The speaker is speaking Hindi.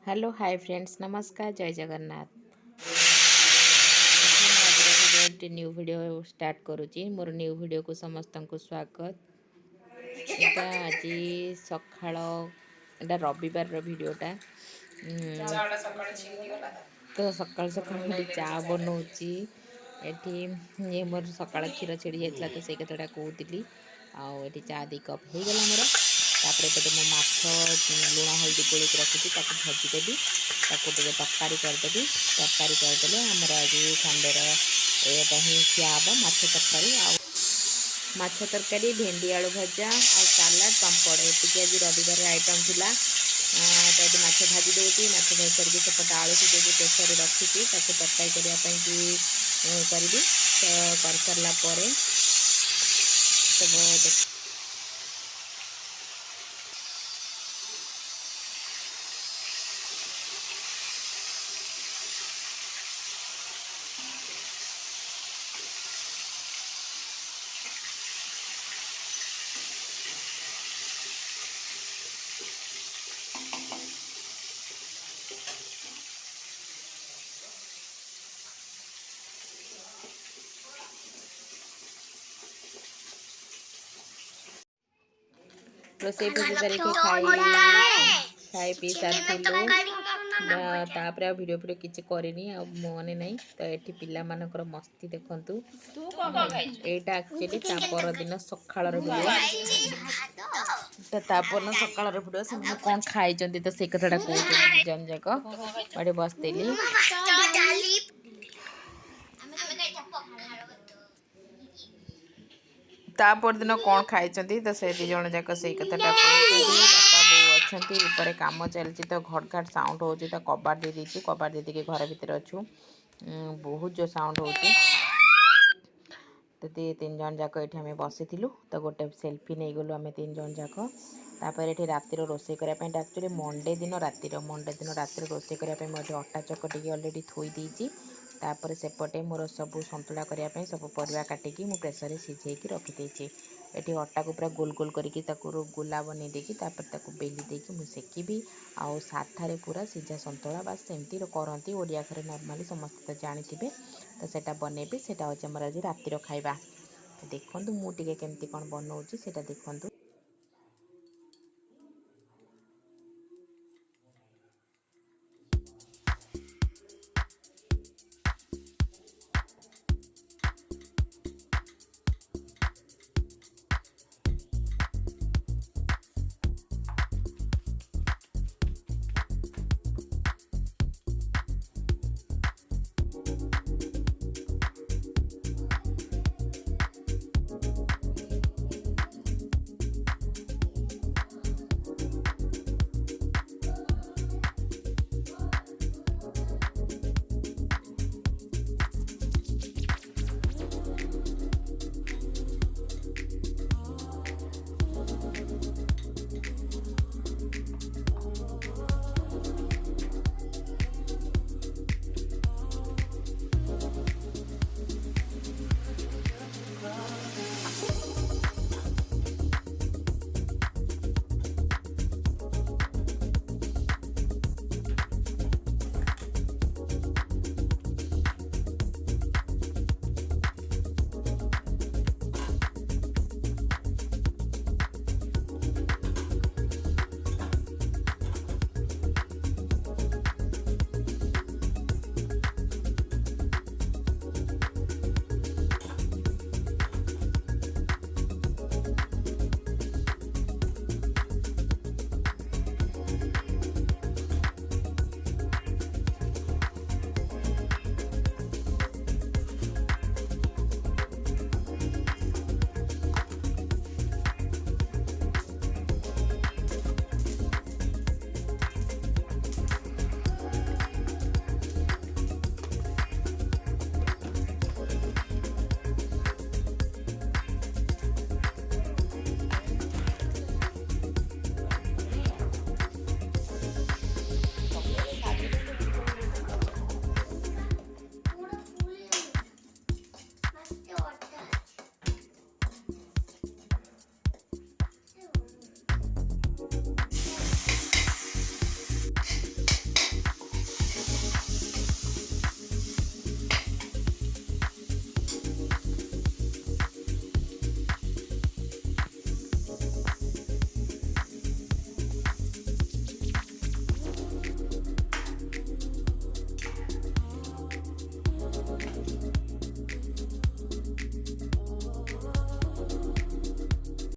हेलो हाय फ्रेंड्स नमस्कार जय जगन्नाथ। न्यू वीडियो स्टार्ट करुँची मोर न्यू वीडियो को समस्त को स्वागत। एटा आज सकाळ एटा रविवार वीडियोटा तो सकाल सकाल चा बनाऊँगी एठी ये मोर सकाळ क्षीर छिड़ी जाता तो से कथटा कहती आठी चा दी कप हो गला मोर तापर पे मो माछ लुण हल्दी गोलिक रखी भजीदेवी ताको टे तरकारी करदेवी तरकारी करदे आमर आज संडे एटा ही खिया हम माछ तरकारी माछ तरकारी भेंडी आलू भजा आ सालाड पापड़ ये आज रविवार आइटम थिला। तो ये माछ भाजी दूसरी माछ भाजी करके सेपटे आलू सीधे प्रेसर रखी तरकारी करने करी तो कर सारा पर सब रोसई फुजी सारी खाई पी सारे भिडियो भिडियो किसी करनी मने ना तो ये पिला मानकर मस्ती देखु यहाँ एक्चुअली परदिन सकाळ भिडियो तापर सकाळ भिडियो से कौन खाई तो से कथाटा कहते जन जाक बड़े बसती तापर दिन कौन खाई तो से दी जन जाक से कथाटा बापा बो अच्छा कम चलती तो घट घाट साउंड हो तो कबाड़ दे दी कबाड़ दे दी घर भितर अच्छु बहुत जो साउंड हो तो तीन जन जाक ये आम बसी तो गोटे सेल्फी नहीं गलु आम तीन जन जाक तापर ये रातिर रोसे करने एक्चुअली मंडे दिन रातिर रोसे करने मुझे अटा चकटी अलरेडी थोई देती तापर सेपटे मोर सब सतुला करने सब परिवा काटिकी मु प्रेसर में सीझे रखीदे ये अटा को पूरा गोल गोल करके गोला बन देकी बेली देकी मुझे सेकिबी आउ साठारे पूरा सीझा सतुला बास सेमती करती ओडिया घरे नॉर्मली समस्त तो जानी तो सेटा बनैबी सेटा हूँ आमर आज रातिर खाइबा देखु मुझे केमती कौन बनाऊँगी सेटा देखु।